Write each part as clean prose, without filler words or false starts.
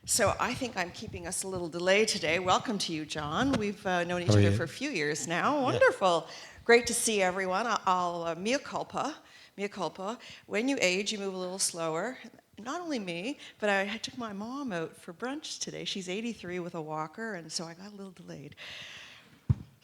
So I think I'm keeping us a little delayed today. Welcome to you, John. We've known each How are other you? for a few years now. Yeah. Wonderful. Great to see everyone. Mea culpa. Mea culpa. When you age, you move a little slower. Not only me, but I took my mom out for brunch today. She's 83 with a walker, and so I got a little delayed.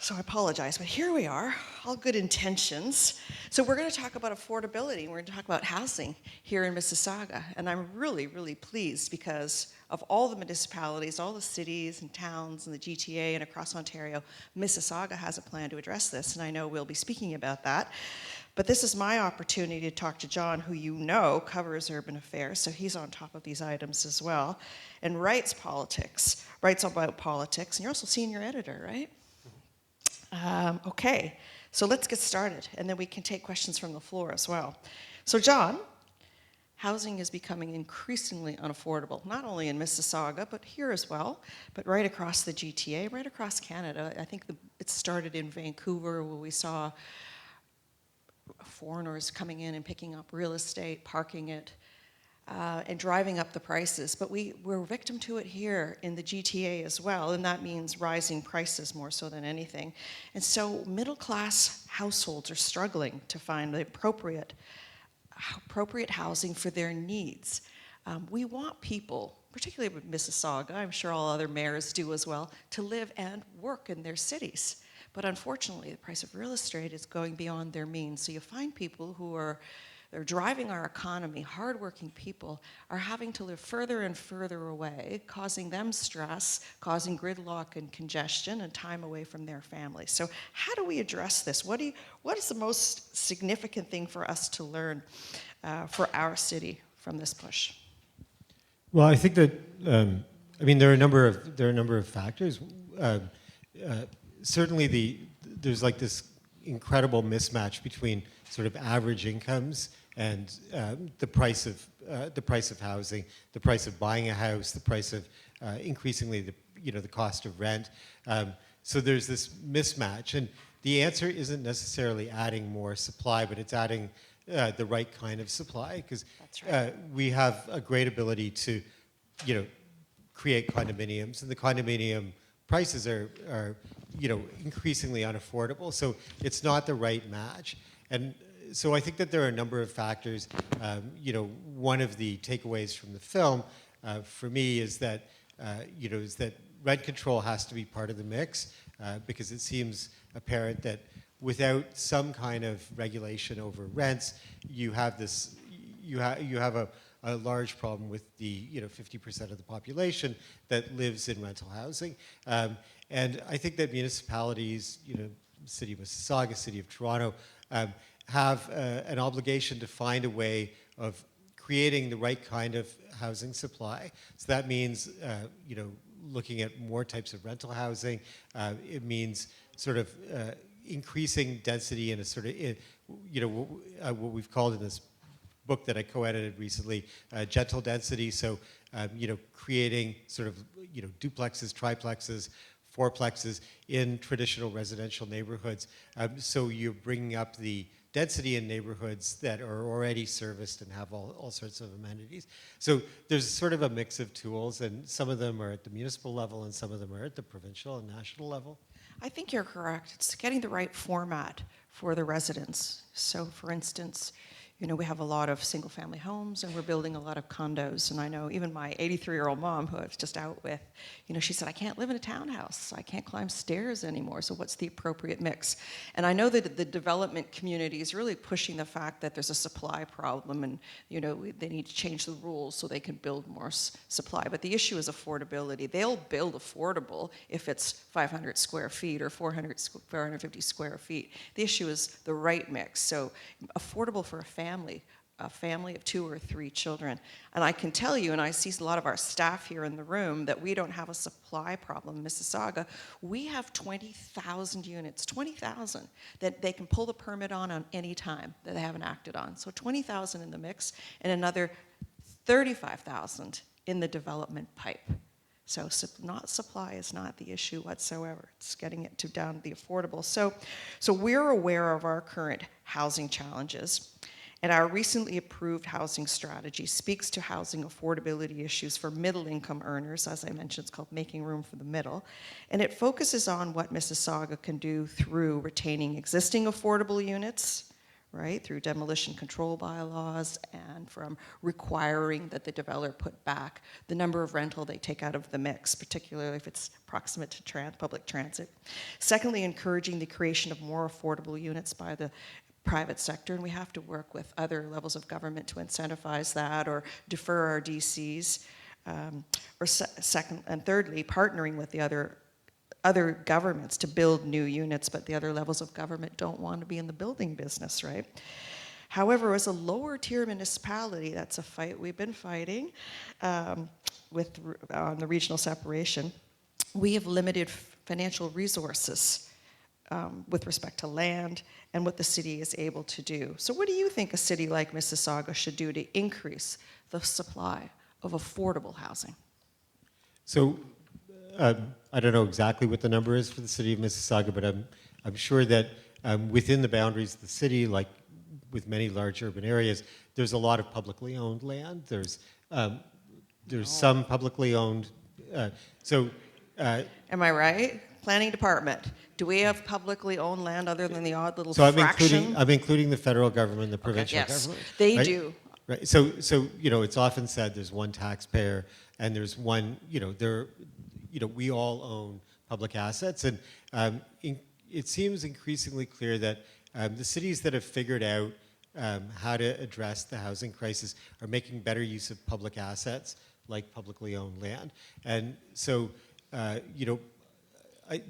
So I apologize, but here we are, all good intentions. So we're going to talk about affordability, and we're going to talk about housing here in Mississauga. And I'm really, really pleased because of all the municipalities, all the cities and towns and the GTA and across Ontario, Mississauga has a plan to address this, and I know we'll be speaking about that. But this is my opportunity to talk to John, who you know covers urban affairs, so he's on top of these items as well, and writes about politics, and you're also senior editor, right? Okay, so let's get started, and then we can take questions from the floor as well. So John, housing is becoming increasingly unaffordable, not only in Mississauga, but here as well, but right across the GTA, right across Canada. I think it started in Vancouver, where we saw foreigners coming in and picking up real estate, parking it, and driving up the prices. But we're victim to it here in the GTA as well, and that means rising prices more so than anything. And so middle-class households are struggling to find the appropriate housing for their needs. We want people, particularly with Mississauga, I'm sure all other mayors do as well, to live and work in their cities. But unfortunately, the price of real estate is going beyond their means. So you find people who they're driving our economy, hardworking people, are having to live further and further away, causing them stress, causing gridlock and congestion and time away from their families. So how do we address this? What is the most significant thing for us to learn for our city from this push? Well, I think that there are a number of factors. Certainly, there's like this incredible mismatch between sort of average incomes and the price of housing, the price of buying a house, the price of increasingly the cost of rent. So there's this mismatch, and the answer isn't necessarily adding more supply, but it's adding the right kind of supply, because we have a great ability to create condominiums, and the condominium prices are increasingly unaffordable. So it's not the right match. And so I think that there are a number of factors. One of the takeaways from the film for me is that rent control has to be part of the mix, because it seems apparent that without some kind of regulation over rents, you have a large problem with the 50% of the population that lives in rental housing. And I think that municipalities, City of Mississauga, City of Toronto, have an obligation to find a way of creating the right kind of housing supply. So that means, looking at more types of rental housing. It means sort of increasing density in a sort of, what we've called in this book that I co-edited recently, gentle density. So, creating sort of, duplexes, triplexes, fourplexes in traditional residential neighborhoods. So you're bringing up the density in neighborhoods that are already serviced and have all sorts of amenities. So there's sort of a mix of tools, and some of them are at the municipal level and some of them are at the provincial and national level. I think you're correct. It's getting the right format for the residents. So for instance, we have a lot of single-family homes, and we're building a lot of condos. And I know even my 83-year-old mom, who I was just out with, she said, I can't live in a townhouse. I can't climb stairs anymore. So what's the appropriate mix? And I know that the development community is really pushing the fact that there's a supply problem, and they need to change the rules so they can build more supply. But the issue is affordability. They'll build affordable if it's 500 square feet or 450 square feet. The issue is the right mix. So affordable for a family of 2 or 3 children. And I can tell you, and I see a lot of our staff here in the room, that we don't have a supply problem in Mississauga. We have 20,000 units, 20,000, that they can pull the permit on any time that they haven't acted on. So 20,000 in the mix, and another 35,000 in the development pipe. So supply is not the issue whatsoever. It's getting it down to the affordable. So we're aware of our current housing challenges. And our recently approved housing strategy speaks to housing affordability issues for middle-income earners. As I mentioned, it's called Making Room for the Middle. And it focuses on what Mississauga can do through retaining existing affordable units, right, through demolition control bylaws, and from requiring that the developer put back the number of rental they take out of the mix, particularly if it's proximate to public transit. Secondly, encouraging the creation of more affordable units by the private sector, and we have to work with other levels of government to incentivize that or defer our DCs. Second and thirdly, partnering with the other governments to build new units, but the other levels of government don't want to be in the building business, right? However, as a lower tier municipality, that's a fight we've been fighting on the regional separation. We have limited financial resources with respect to land and what the city is able to do. So what do you think a city like Mississauga should do to increase the supply of affordable housing? So I don't know exactly what the number is for the city of Mississauga, but I'm sure that within the boundaries of the city, like with many large urban areas, there's a lot of publicly owned land. There's some publicly owned. Am I right? Planning department. Do we have publicly owned land other than the odd little so fraction? I'm including the federal government, the provincial yes, government. they right? do. Right. So it's often said there's one taxpayer and there's one. We all own public assets, and it seems increasingly clear that the cities that have figured out how to address the housing crisis are making better use of public assets like publicly owned land. And so,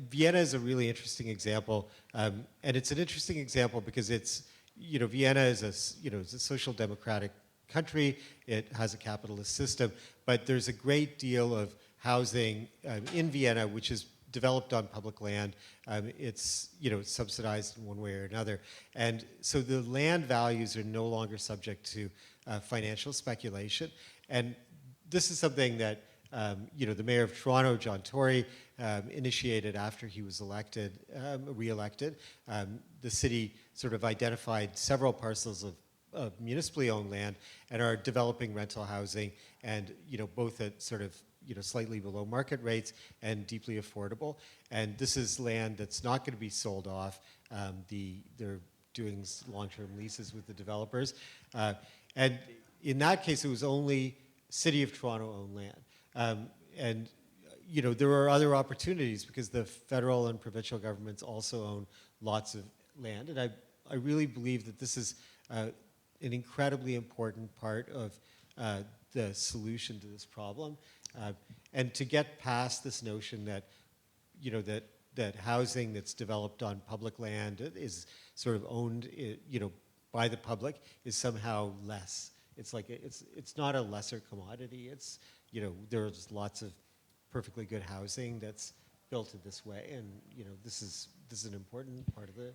Vienna is a really interesting example, and it's an interesting example because it's, Vienna is it's a social democratic country. It has a capitalist system, but there's a great deal of housing in Vienna which is developed on public land. It's subsidized in one way or another, and so the land values are no longer subject to financial speculation. And this is something that the mayor of Toronto, John Tory, initiated after he was re-elected. The city sort of identified several parcels of municipally owned land and are developing rental housing, and both at sort of slightly below market rates and deeply affordable. And this is land that's not going to be sold off. They're doing long-term leases with the developers, and in that case, it was only City of Toronto owned land. And there are other opportunities because the federal and provincial governments also own lots of land. And I really believe that this is an incredibly important part of the solution to this problem. And to get past this notion that, that housing that's developed on public land is sort of owned, by the public is somehow less. It's like it's not a lesser commodity. It's there's lots of perfectly good housing that's built in this way, and this is an important part of the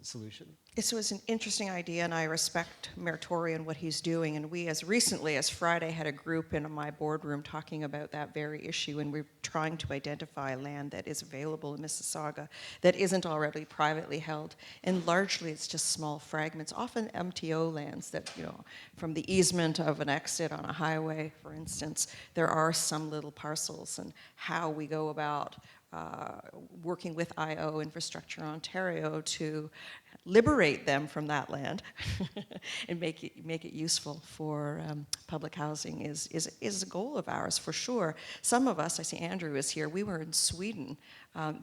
solution. So it's an interesting idea, and I respect Mayor Tory and what he's doing. And we, as recently as Friday, had a group in my boardroom talking about that very issue, and we're trying to identify land that is available in Mississauga that isn't already privately held. And largely, it's just small fragments, often MTO lands that, from the easement of an exit on a highway, for instance, there are some little parcels, and how we go about working with IO Infrastructure Ontario to liberate them from that land and make it useful for public housing is a goal of ours for sure. Some of us, I see Andrew is here, we were in Sweden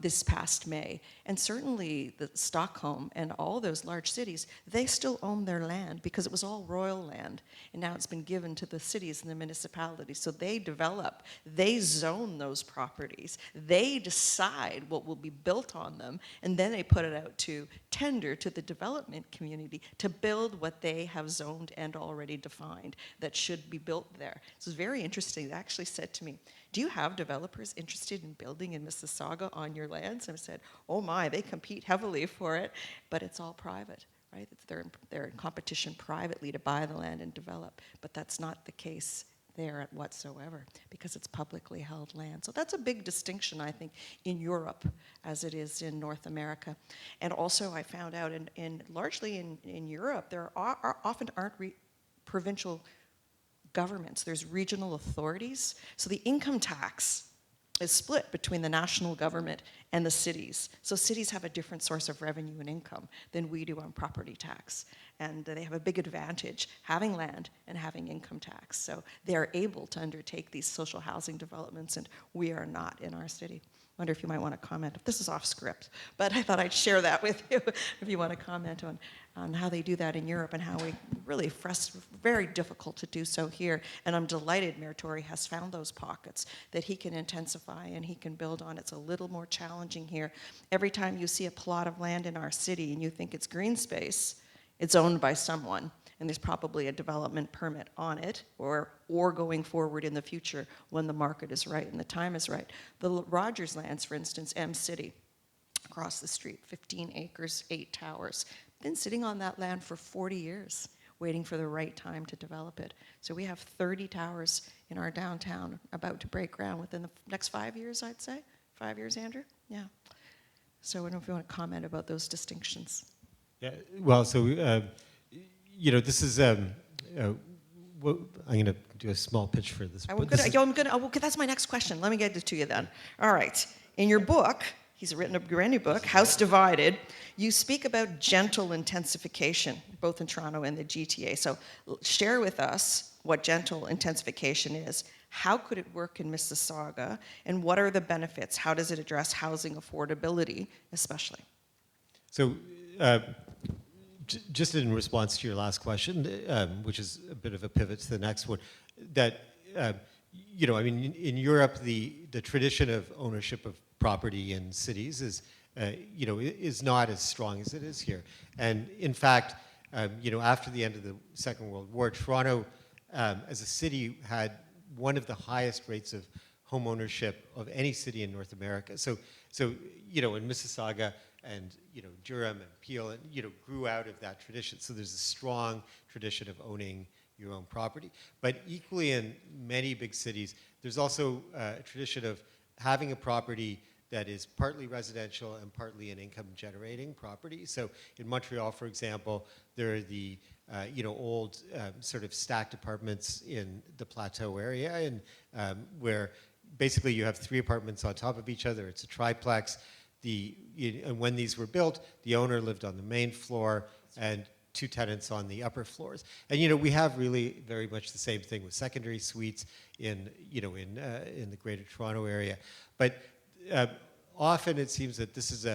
this past May, and certainly the Stockholm and all those large cities, they still own their land because it was all royal land, and now it's been given to the cities and the municipalities. So they develop, they zone those properties, they decide what will be built on them, and then they put it out to tender to the development community to build what they have zoned and already defined that should be built there. So it's very interesting. They actually said to me, do you have developers interested in building in Mississauga on your lands? And I said, oh my, they compete heavily for it, but it's all private, right? They're in competition privately to buy the land and develop, but that's not the case there whatsoever because it's publicly held land. So that's a big distinction, I think, in Europe as it is in North America. And also I found out largely in Europe, there often aren't provincial governments. There's regional authorities. So the income tax is split between the national government and the cities. So cities have a different source of revenue and income than we do on property tax. And they have a big advantage having land and having income tax. So they're able to undertake these social housing developments, and we are not in our city. I wonder if you might want to comment. This is off script, but I thought I'd share that with you if you want to comment on how they do that in Europe and how we really very difficult to do so here. And I'm delighted Mayor Tory has found those pockets that he can intensify and he can build on. It's a little more challenging here. Every time you see a plot of land in our city and you think it's green space, it's owned by someone, and there's probably a development permit on it, or going forward in the future when the market is right and the time is right. The Rogers lands, for instance, M City, across the street, 15 acres, 8 towers. Been sitting on that land for 40 years, waiting for the right time to develop it. So we have 30 towers in our downtown about to break ground within the next 5 years, I'd say. 5 years, Andrew? Yeah. So I don't know if you want to comment about those distinctions. Yeah, well, so, this is, I'm going to do a small pitch for this. Okay, that's my next question. Let me get it to you then. All right. In your book, he's written a brand new book, House Divided, you speak about gentle intensification, both in Toronto and the GTA. So share with us what gentle intensification is. How could it work in Mississauga? And what are the benefits? How does it address housing affordability, especially? So, just in response to your last question, which is a bit of a pivot to the next one, that, in Europe, the tradition of ownership of property in cities is not as strong as it is here. And in fact, after the end of the Second World War, Toronto, as a city, had one of the highest rates of home ownership of any city in North America. So in Mississauga, and Durham and Peel, and grew out of that tradition. So there's a strong tradition of owning your own property. But equally in many big cities, there's also a tradition of having a property that is partly residential and partly an income-generating property. So in Montreal, for example, there are the old sort of stacked apartments in the Plateau area, and where basically you have 3 apartments on top of each other. It's a triplex. And when these were built, the owner lived on the main floor and 2 tenants on the upper floors. And we have really very much the same thing with secondary suites in the Greater Toronto area. But often it seems that this is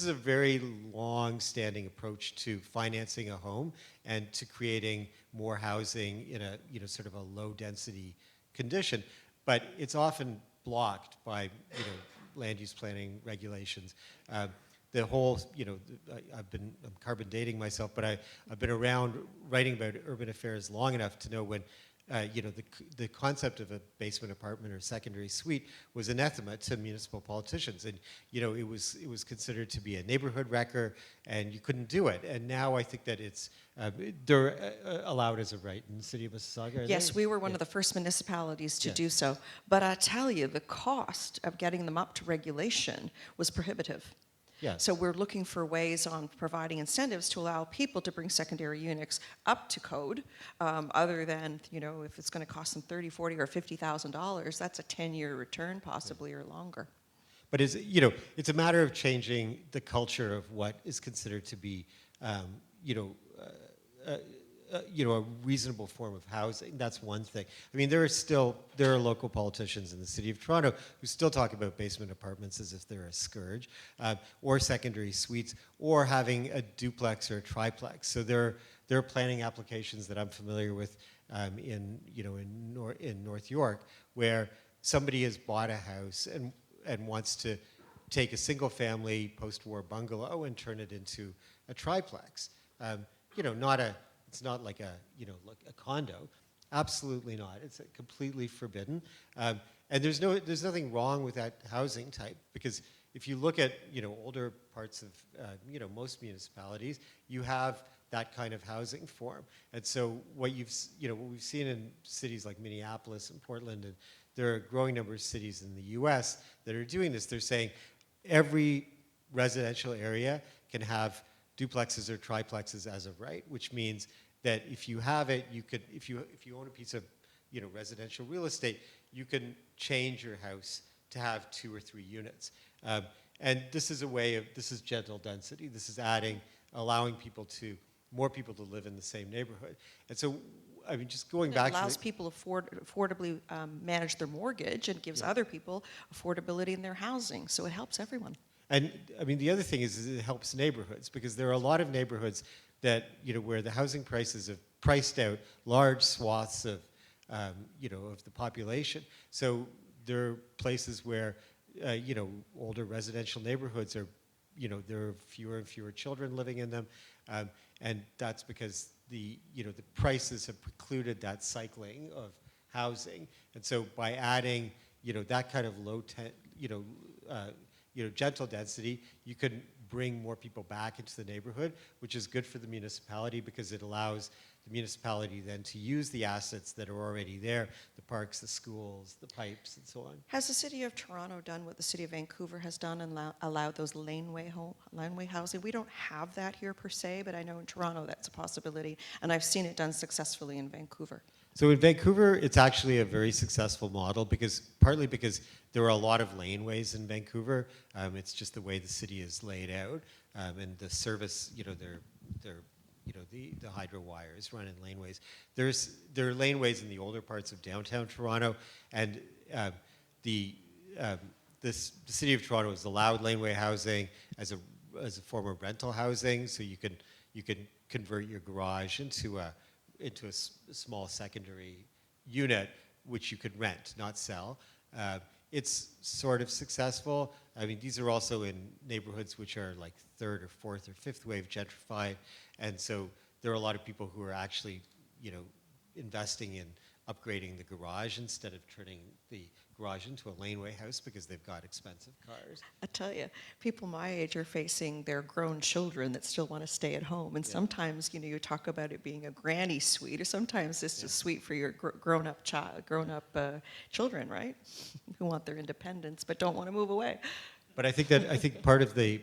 a very long-standing approach to financing a home and to creating more housing in a sort of a low-density condition. But it's often blocked by land use planning regulations. The whole, I'm carbon dating myself, but I've been around writing about urban affairs long enough to know when, the concept of a basement apartment or secondary suite was anathema to municipal politicians, and it was considered to be a neighborhood wrecker, and you couldn't do it. And now I think that it's they're allowed as a right in the city of Mississauga. Yes, we were one of the first municipalities to do so. But I tell you, the cost of getting them up to regulation was prohibitive. Yes. So we're looking for ways on providing incentives to allow people to bring secondary units up to code, other than, if it's going to cost them $30,000, $40,000, or $50,000, that's a 10-year return possibly or longer. But it's a matter of changing the culture of what is considered to be, a reasonable form of housing. That's one thing. I mean, there are local politicians in the city of Toronto who still talk about basement apartments as if they're a scourge, or secondary suites, or having a duplex or a triplex. So there are planning applications that I'm familiar with in North York, where somebody has bought a house and wants to take a single-family post-war bungalow and turn it into a triplex. It's not like like a condo. Absolutely not. It's completely forbidden. And there's nothing wrong with that housing type, because if you look at older parts of most municipalities, you have that kind of housing form. And so what what we've seen in cities like Minneapolis and Portland, and there are a growing number of cities in the U.S. that are doing this. They're saying every residential area can have duplexes or triplexes as of right, which means that if you have it, you could, if you own a piece of residential real estate, you can change your house to have 2 or 3 units. And this is a way of, this is gentle density. This is allowing more people to live in the same neighborhood. And so, I mean, just going back to... It allows people affordably manage their mortgage and gives other people affordability in their housing. So it helps everyone. And I mean, the other thing is it helps neighborhoods, because there are a lot of neighborhoods that, where the housing prices have priced out large swaths of, of the population. So there are places where, older residential neighborhoods are, there are fewer and fewer children living in them. And that's because the prices have precluded that cycling of housing. And so by adding, that kind of gentle density, you can bring more people back into the neighborhood, which is good for the municipality because it allows the municipality then to use the assets that are already there, the parks, the schools, the pipes, and so on. Has the City of Toronto done what the City of Vancouver has done and allowed those laneway housing? We don't have that here per se, but I know in Toronto that's a possibility, and I've seen it done successfully in Vancouver. So in Vancouver, it's actually a very successful model partly because there are a lot of laneways in Vancouver. It's just the way the city is laid out, and the service, the hydro wires run in laneways. There are laneways in the older parts of downtown Toronto, and the City of Toronto has allowed laneway housing as a form of rental housing, so you can convert your garage into a small secondary unit, which you could rent, not sell. It's sort of successful. I mean, these are also in neighborhoods which are like 3rd or 4th or 5th wave gentrified, and so there are a lot of people who are actually, investing in upgrading the garage instead of turning the garage into a laneway house because they've got expensive cars. I tell you, people my age are facing their grown children that still want to stay at home. And sometimes, you talk about it being a granny suite, or sometimes it's just sweet for your grown-up children, right? Who want their independence but don't want to move away. But I think part of the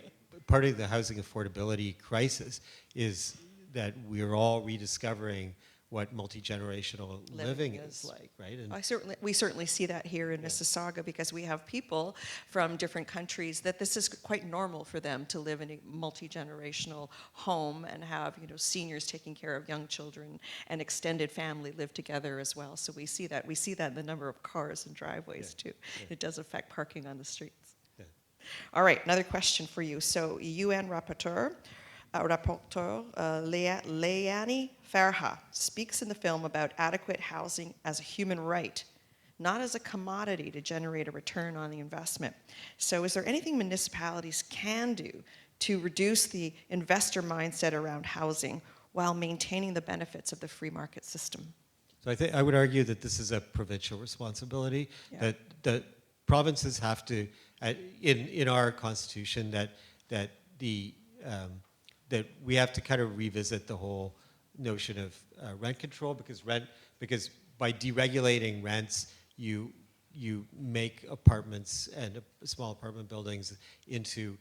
housing affordability crisis is that we're all rediscovering what multi-generational living is like, right? And we certainly see that here in Mississauga, because we have people from different countries that this is quite normal for them to live in a multi-generational home and have, seniors taking care of young children and extended family live together as well. So we see that. We see that in the number of cars and driveways too. Yeah. It does affect parking on the streets. Yeah. All right, another question for you. So UN rapporteur Leanne Farha speaks in the film about adequate housing as a human right, not as a commodity to generate a return on the investment. So is there anything municipalities can do to reduce the investor mindset around housing while maintaining the benefits of the free market system? So I would argue that this is a provincial responsibility, that provinces have to, in our constitution, that we have to kind of revisit the whole notion of rent control, because by deregulating rents, you make apartments and small apartment buildings into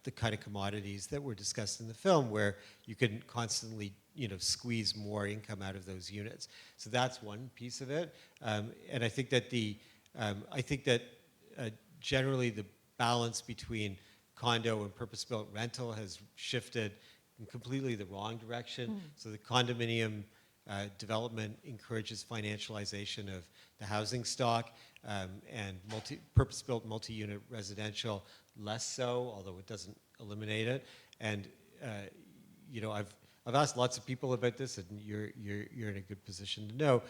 the kind of commodities that were discussed in the film, where you can constantly squeeze more income out of those units. So that's one piece of it, and I think that generally the balance between condo and purpose-built rental has shifted in completely the wrong direction. So the condominium development encourages financialization of the housing stock, and purpose-built multi-unit residential less so, although it doesn't eliminate it. And I've asked lots of people about this, and you're in a good position to know.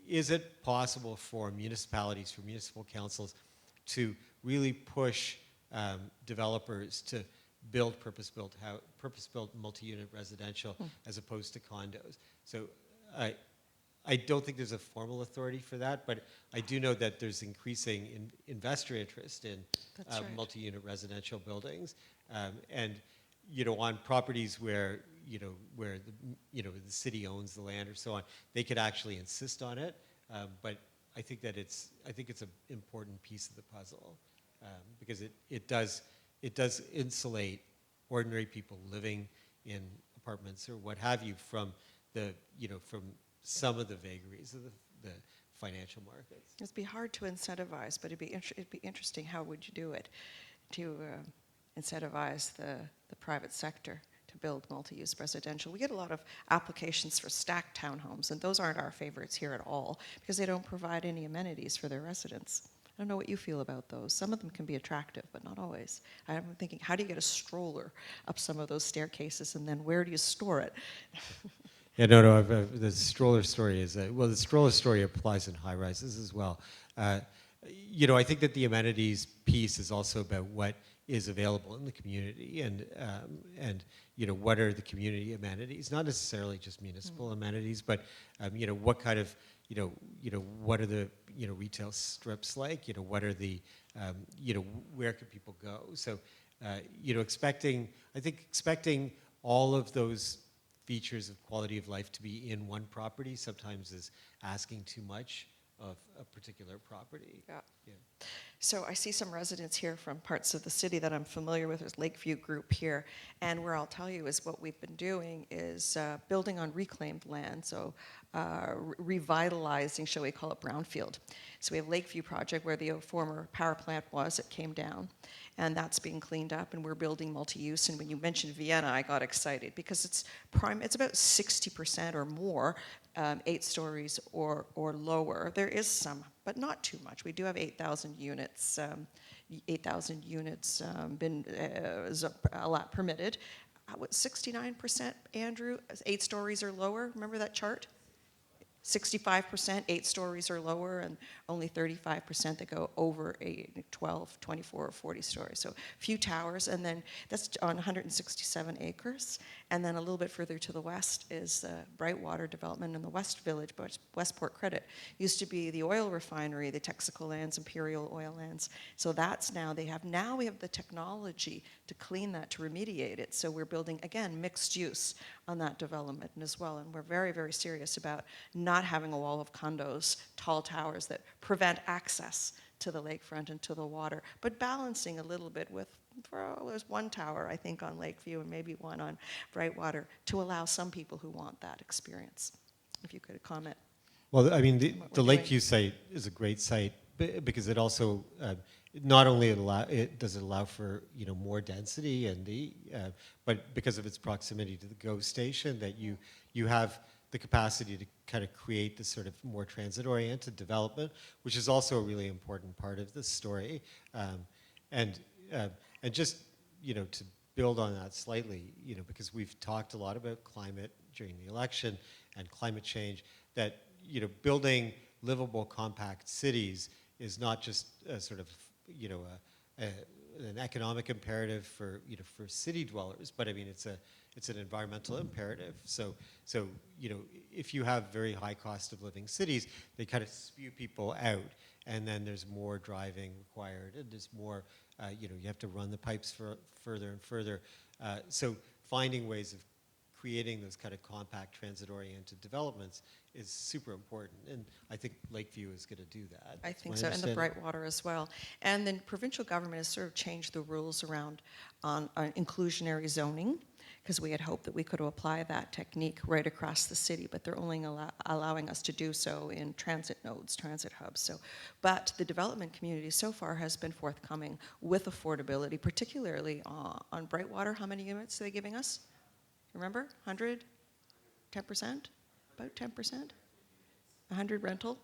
Is it possible for municipalities, for municipal councils, to really push developers to build purpose-built multi-unit residential as opposed to condos? So I don't think there's a formal authority for that, but I do know that there's increasing investor interest in multi-unit residential buildings, and on properties where where the city owns the land or so on, they could actually insist on it. But I think it's an important piece of the puzzle, because it does insulate ordinary people living in apartments or what have you from from some of the vagaries of the financial markets. It'd be hard to incentivize, but it'd be interesting. How would you do it to incentivize the private sector to build multi-use residential? We get a lot of applications for stacked townhomes, and those aren't our favorites here at all because they don't provide any amenities for their residents. I don't know what you feel about those. Some of them can be attractive, but not always. I'm thinking, how do you get a stroller up some of those staircases, and then where do you store it? Yeah, no. The stroller story is the stroller story applies in high rises as well. I think that the amenities piece is also about what is available in the community, and what are the community amenities? Not necessarily just municipal amenities, but what kind of what are the retail strips like? What are the where can people go? So expecting all of those features of quality of life to be in one property sometimes is asking too much of a particular property. Yeah. So I see some residents here from parts of the city that I'm familiar with. There's Lakeview Group here, and where I'll tell you is what we've been doing is building on reclaimed land, so revitalizing, shall we call it, brownfield. So we have Lakeview project where the former power plant was. It came down, and that's being cleaned up, and we're building multi-use. And when you mentioned Vienna, I got excited because it's about 60% or more 8 stories or lower. There is some, but not too much. We do have 8,000 units. 8,000 units been permitted. 69%, Andrew, 8 stories or lower. Remember that chart? 65% 8 stories or lower, and only 35% that go over 12, 24, or 40 stories. So few towers, and then that's on 167 acres. And then a little bit further to the west is Brightwater development in the West Village, Westport Credit. Used to be the oil refinery, the Texaco lands, Imperial Oil lands. So that's now we have the technology to clean that, to remediate it. So we're building, again, mixed use on that development as well. And we're very, very serious about not having a wall of condos, tall towers that prevent access to the lakefront and to the water, but balancing a little bit with, there's one tower, I think, on Lakeview and maybe one on Brightwater to allow some people who want that experience. If you could comment. Well, I mean, the Lakeview site is a great site because it also not only does it allow for more density and but because of its proximity to the GO station, that you have the capacity to kind of create this sort of more transit-oriented development, which is also a really important part of this story, and just to build on that slightly, because we've talked a lot about climate during the election and climate change, that building livable, compact cities is not just a sort of an economic imperative for city dwellers, but I mean it's an environmental imperative. So if you have very high cost of living cities, they kind of spew people out, and then there's more driving required, and there's more you have to run the pipes further and further. So finding ways of creating those kind of compact transit-oriented developments is super important, and I think Lakeview is going to do that. I think so, and the Brightwater as well. And then provincial government has sort of changed the rules around on inclusionary zoning, because we had hoped that we could apply that technique right across the city, but they're only allowing us to do so in transit nodes, transit hubs. So, but the development community so far has been forthcoming with affordability, particularly on Brightwater. How many units are they giving us? Remember, 100, 10%, about 10%, 100 rental,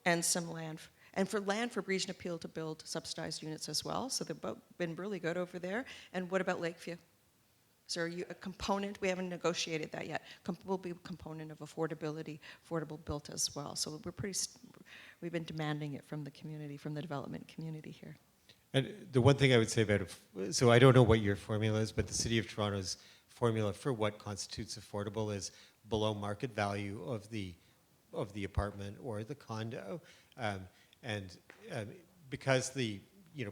and some land. And for land for Regent Appeal to build subsidized units as well. So they've been really good over there. And what about Lakeview? Is there a component? We haven't negotiated that yet. Will be a component of affordability, affordable built as well. So we've been demanding it from the community, from the development community here. And the one thing I would say about it, so I don't know what your formula is, but the City of Toronto's formula for what constitutes affordable is below market value of the apartment or the condo. Because the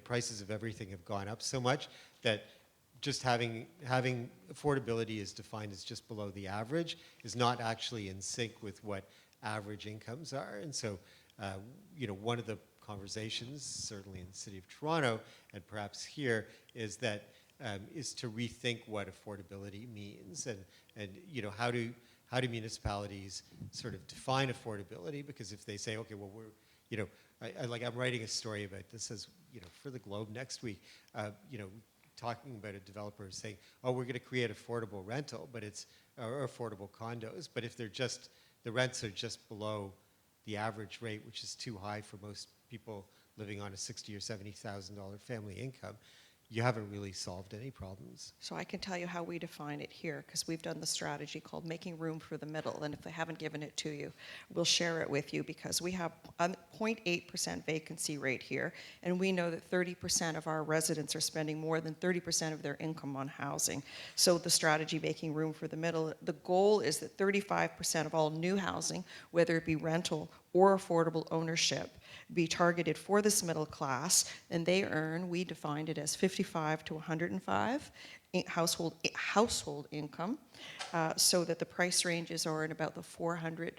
prices of everything have gone up so much, that just having affordability is defined as just below the average is not actually in sync with what average incomes are. And so, one of the conversations, certainly in the City of Toronto and perhaps here, is that is to rethink what affordability means, and how do municipalities sort of define affordability? Because if they say, okay, well, I'm writing a story about this as for the Globe next week, talking about a developer saying, oh, we're going to create affordable rental, but or affordable condos, but if the rents are just below the average rate, which is too high for most people living on a $60,000 or $70,000 family income, you haven't really solved any problems. So I can tell you how we define it here, because we've done the strategy called making room for the middle, and if they haven't given it to you, we'll share it with you, because we have a 0.8% vacancy rate here, and we know that 30% of our residents are spending more than 30% of their income on housing. So the strategy, making room for the middle, the goal is that 35% of all new housing, whether it be rental or affordable ownership, be targeted for this middle class, and we defined it as 55 to 105 household income, so that the price ranges are in about the $400,000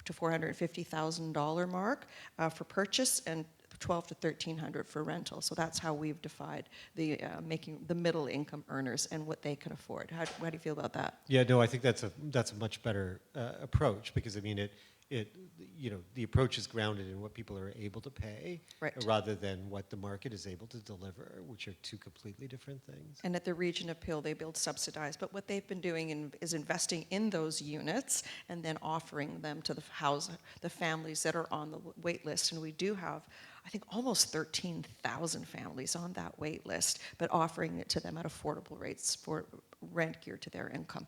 to $450,000 mark for purchase, and $1,200 to $1,300 for rental. So that's how we've defined the making the middle income earners and what they can afford. How do you feel about that? Yeah, no, I think that's a much better approach, because I mean the approach is grounded in what people are able to pay, right, rather than what the market is able to deliver, which are two completely different things. And at the Region of Peel, they build subsidized, but what they've been doing is investing in those units and then offering them to the families that are on the wait list. And we do have, I think, almost 13,000 families on that wait list, but offering it to them at affordable rates for rent geared to their income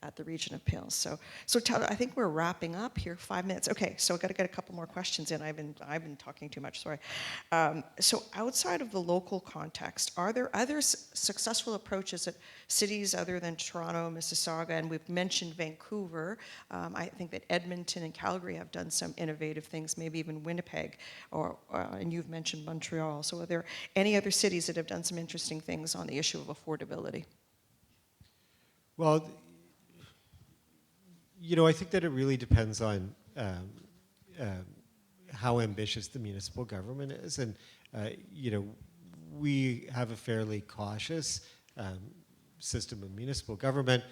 at the Region of Peel. So I think we're wrapping up here. 5 minutes. Okay, so I've got to get a couple more questions in. I've been talking too much. Sorry. So outside of the local context, are there other successful approaches at cities other than Toronto, Mississauga, and we've mentioned Vancouver. I think that Edmonton and Calgary have done some innovative things. Maybe even Winnipeg, and you've mentioned Montreal. So are there any other cities that have done some interesting things on the issue of affordability? Well, I think that it really depends on how ambitious the municipal government is, and we have a fairly cautious system of municipal government.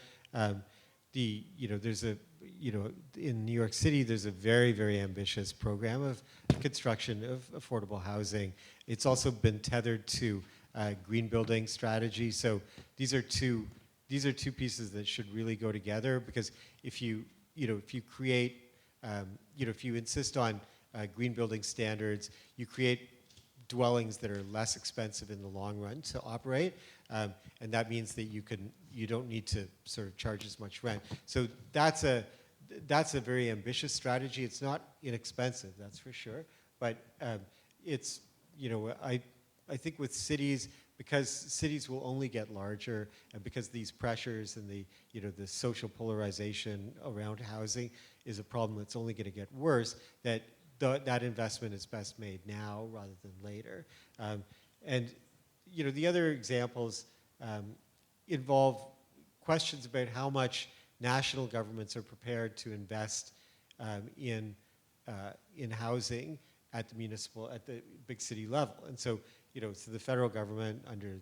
There's in New York City, there's a very, very ambitious program of construction of affordable housing. It's also been tethered to green building strategy. So these are two pieces that should really go together, because if you insist on green building standards, you create dwellings that are less expensive in the long run to operate, and that means that you don't need to sort of charge as much rent. So that's a very ambitious strategy. It's not inexpensive, that's for sure, but it's I think with cities, because cities will only get larger, and because these pressures and the social polarization around housing is a problem that's only going to get worse, that investment is best made now rather than later. And the other examples involve questions about how much national governments are prepared to invest in housing at the big city level. And so so the federal government under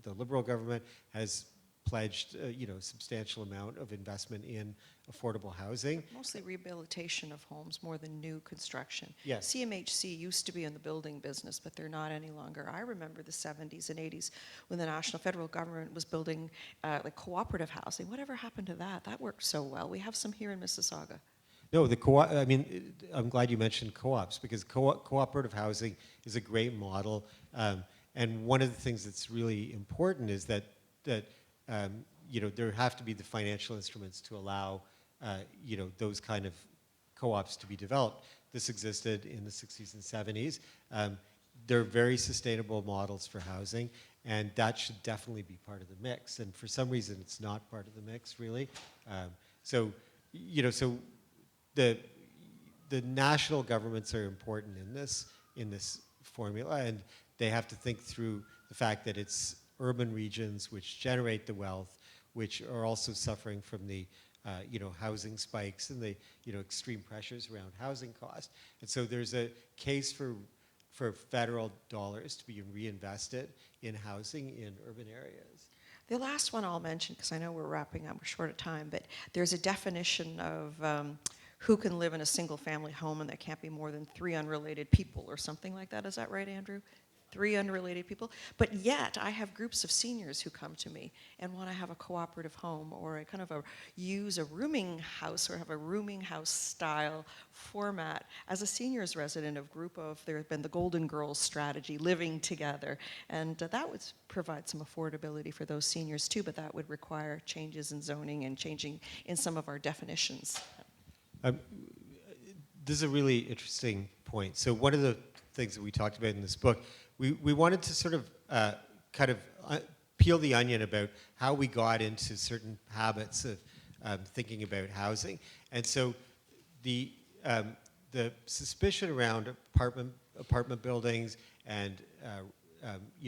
the Liberal government has pledged a substantial amount of investment in affordable housing. Mostly rehabilitation of homes more than new construction. Yes. CMHC used to be in the building business, but they're not any longer. I remember the 70s and 80s when the national federal government was building like cooperative housing. Whatever happened to that? That worked so well. We have some here in Mississauga. No, I'm glad you mentioned co-ops, because cooperative housing is a great model. And one of the things that's really important is that there have to be the financial instruments to allow those kind of co-ops to be developed. This existed in the 60s and 70s. They're very sustainable models for housing, and that should definitely be part of the mix. And for some reason, it's not part of the mix, really. So the national governments are important in this formula, and they have to think through the fact that it's urban regions which generate the wealth, which are also suffering from the housing spikes and the extreme pressures around housing costs. And so there's a case for federal dollars to be reinvested in housing in urban areas. The last one I'll mention, because I know we're wrapping up, we're short of time, but there's a definition of who can live in a single-family home, and there can't be more than 3 unrelated people or something like that. Is that right, Andrew? 3 unrelated people. But yet, I have groups of seniors who come to me and want to have a cooperative home or a kind of use a rooming house or have a rooming house style format. As a seniors resident of there have been the Golden Girls strategy, living together, and that would provide some affordability for those seniors too, but that would require changes in zoning and changing in some of our definitions. This is a really interesting point. So one of the things that we talked about in this book, we wanted to sort of peel the onion about how we got into certain habits of thinking about housing. And so the suspicion around apartment buildings and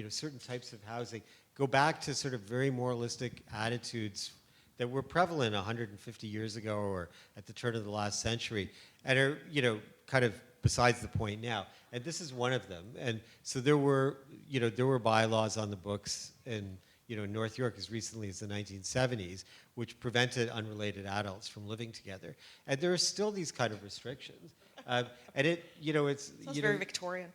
certain types of housing go back to sort of very moralistic attitudes that were prevalent 150 years ago or at the turn of the last century, and are kind of besides the point now. And this is one of them. And so there were bylaws on the books in North York as recently as the 1970s, which prevented unrelated adults from living together. And there are still these kind of restrictions. And it's Sounds very Victorian.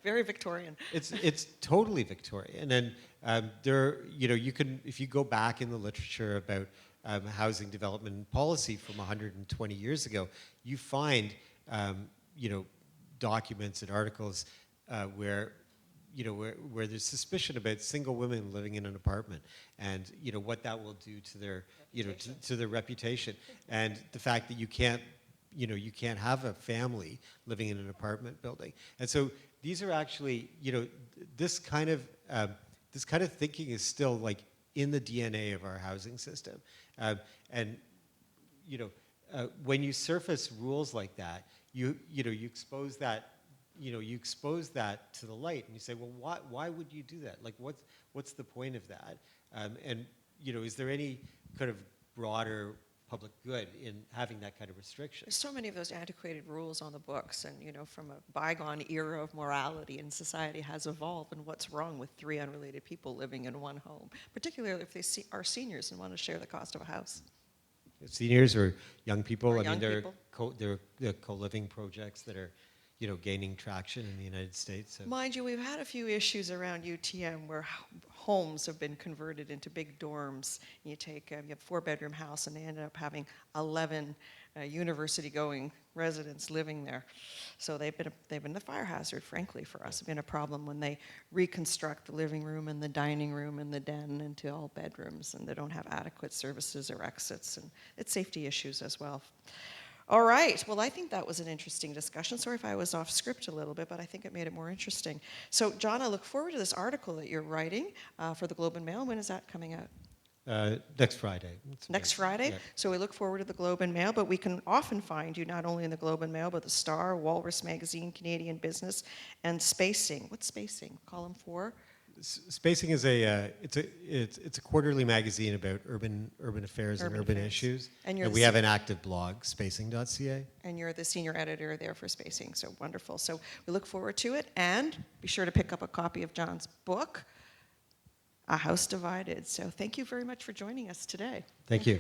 Very Victorian. It's totally Victorian. And you can, if you go back in the literature about housing development and policy from 120 years ago, you find documents and articles where there's suspicion about single women living in an apartment, and what that will do to their to their reputation, and the fact that you can't have a family living in an apartment building. And so these are actually this kind of thinking is still like in the DNA of our housing system, and when you surface rules like that, you expose that to the light, and you say, well, why would you do that? Like, what's the point of that? And is there any kind of broader public good in having that kind of restriction? There's so many of those antiquated rules on the books, and from a bygone era of morality, and society has evolved. And what's wrong with 3 unrelated people living in one home, particularly if they are seniors and want to share the cost of a house? Seniors or young people? Or I young mean, people. there are co-living projects that are gaining traction in the United States. So. Mind you, we've had a few issues around UTM where homes have been converted into big dorms. You have a 4-bedroom house, and they ended up having 11 university-going residents living there. So they've been a fire hazard, frankly, for us. It's been a problem when they reconstruct the living room and the dining room and the den into all bedrooms, and they don't have adequate services or exits, and it's safety issues as well. All right. Well, I think that was an interesting discussion. Sorry if I was off script a little bit, but I think it made it more interesting. So, John, I look forward to this article that you're writing for the Globe and Mail. When is that coming out? Next Friday. Next Friday? Yeah. So we look forward to the Globe and Mail, but we can often find you not only in the Globe and Mail, but the Star, Walrus Magazine, Canadian Business, and Spacing. What's Spacing? Column 4? Spacing is it's a quarterly magazine about urban affairs and urban issues. And we have an active blog, spacing.ca. And you're the senior editor there for Spacing, so wonderful. So we look forward to it, and be sure to pick up a copy of John's book, A House Divided. So thank you very much for joining us today. Thank you.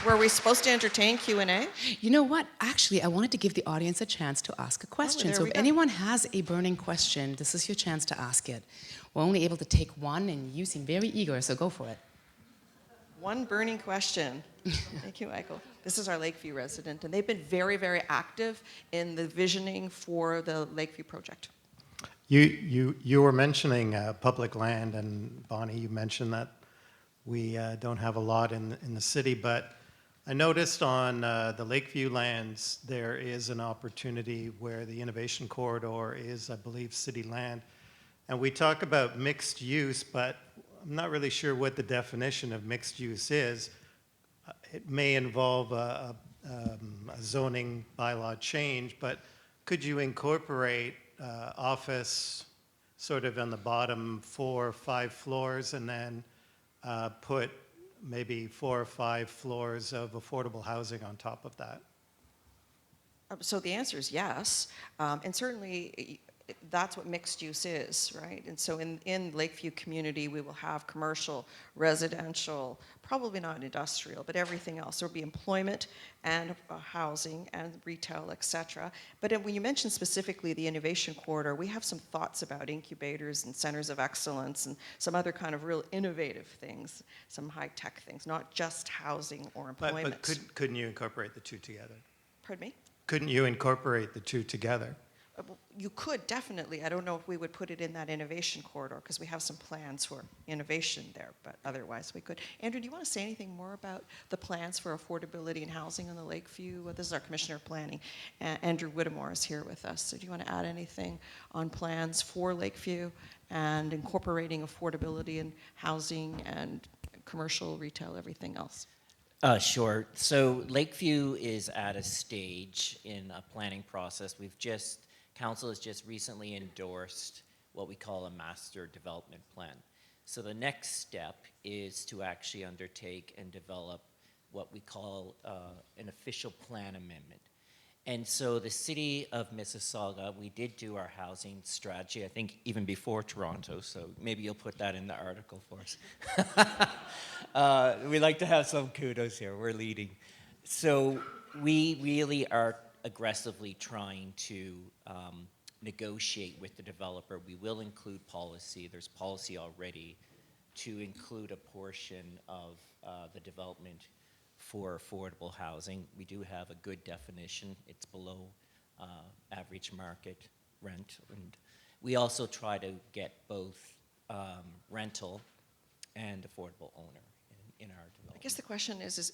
Were we supposed to entertain Q&A? You know what? Actually, I wanted to give the audience a chance to ask a question. there So we if go. anyone has a burning question, this is your chance to ask it. We're only able to take one, and you seem very eager, so go for it. One burning question. Thank you, Michael. This is our Lakeview resident, and they've been very, very active in the visioning for the Lakeview project. You were mentioning public land, and Bonnie, you mentioned that we don't have a lot in the city, but I noticed on the Lakeview lands there is an opportunity where the Innovation Corridor is, I believe, city land. And we talk about mixed use, but I'm not really sure what the definition of mixed use is. It may involve a zoning bylaw change, but could you incorporate office sort of on the bottom 4 or 5 floors, and then put maybe 4 or 5 floors of affordable housing on top of that? So the answer is yes, and certainly that's what mixed use is, right? And so in Lakeview community, we will have commercial, residential, probably not industrial, but everything else. There will be employment and housing and retail, et cetera. But when you mentioned specifically the innovation corridor, we have some thoughts about incubators and centers of excellence and some other kind of real innovative things, some high-tech things, not just housing or employment. But couldn't you incorporate the two together? Pardon me? Couldn't you incorporate the two together? You could definitely. I don't know if we would put it in that innovation corridor because we have some plans for innovation there, but otherwise we could. Andrew, do you want to say anything more about the plans for affordability and housing in the Lakeview? This is our Commissioner of Planning. Andrew Whittemore is here with us. So do you want to add anything on plans for Lakeview and incorporating affordability and housing and commercial, retail, everything else? Sure. So Lakeview is at a stage in a planning process. Council has just recently endorsed what we call a master development plan. So the next step is to actually undertake and develop what we call an official plan amendment. And so the city of Mississauga, we did do our housing strategy, I think even before Toronto, so maybe you'll put that in the article for us. We like to have some kudos here, we're leading. So we really are aggressively trying to negotiate with the developer. We will include policy, there's policy already, to include a portion of the development for affordable housing. We do have a good definition. It's below average market rent. And we also try to get both rental and affordable owner in our development. I guess the question is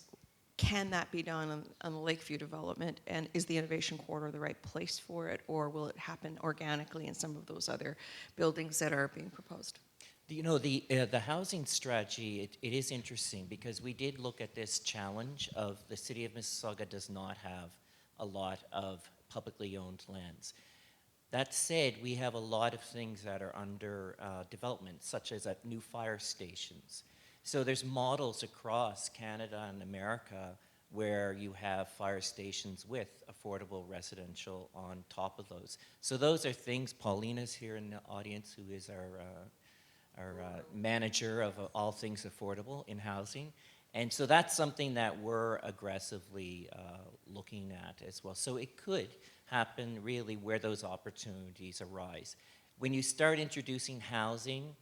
can that be done on the Lakeview development, and is the innovation corridor the right place for it, or will it happen organically in some of those other buildings that are being proposed? You know, the housing strategy, it is interesting because we did look at this challenge of the city of Mississauga does not have a lot of publicly owned lands. That said, we have a lot of things that are under development, such as new fire stations. So there's models across Canada and America where you have fire stations with affordable residential on top of those. So those are things, Paulina's here in the audience, who is our manager of all things affordable in housing. And so that's something that we're aggressively looking at as well. So it could happen really where those opportunities arise. When you start introducing housing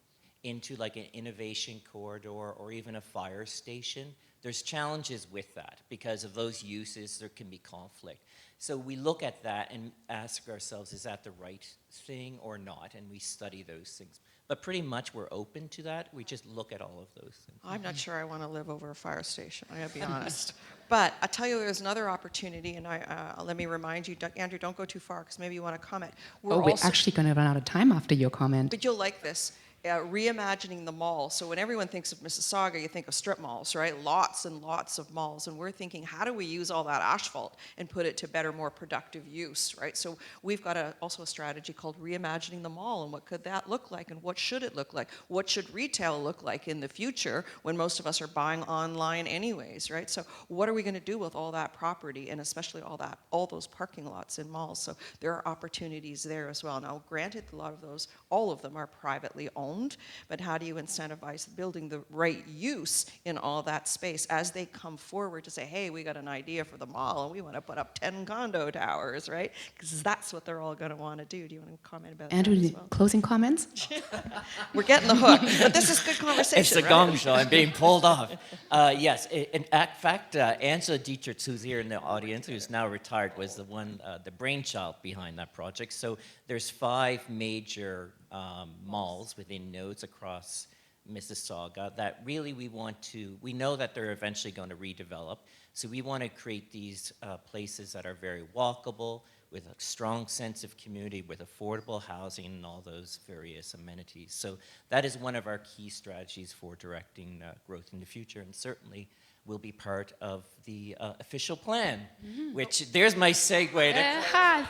into like an innovation corridor or even a fire station, there's challenges with that because of those uses. There can be conflict. So we look at that and ask ourselves, is that the right thing or not? And we study those things. But pretty much we're open to that. We just look at all of those things. I'm not sure I want to live over a fire station, I gotta be honest. But I tell you, there's another opportunity, and let me remind you, Andrew, don't go too far, because maybe you want to comment. We're actually going to run out of time after your comment. But you'll like this. Reimagining the mall. So when everyone thinks of Mississauga, you think of strip malls, right? Lots and lots of malls. And we're thinking, how do we use all that asphalt and put it to better, more productive use, right? So we've got also a strategy called Reimagining the Mall. And what could that look like? And what should it look like? What should retail look like in the future when most of us are buying online anyways, right? So what are we going to do with all that property, and especially all those parking lots in malls? So there are opportunities there as well. Now, granted, all of them are privately owned, but how do you incentivize building the right use in all that space as they come forward to say, hey, we got an idea for the mall and we want to put up 10 condo towers, right? Because that's what they're all going to want to do. Do you want to comment about Andrew, that as well? closing comments? We're getting the hook, but this is good conversation, It's the right? gong show. I'm being pulled off. Yes, in fact, Angela Dietrich, who's here in the audience, who's now retired, was the brainchild behind that project. So there's 5 major malls within nodes across Mississauga that really we know that they're eventually going to redevelop. So we want to create these places that are very walkable, with a strong sense of community, with affordable housing and all those various amenities. So that is one of our key strategies for directing growth in the future. And certainly will be part of the official plan, which there's my segue to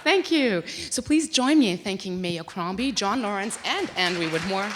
Thank you. So please join me in thanking Mayor Crombie, John Lawrence, and Andrew Woodmore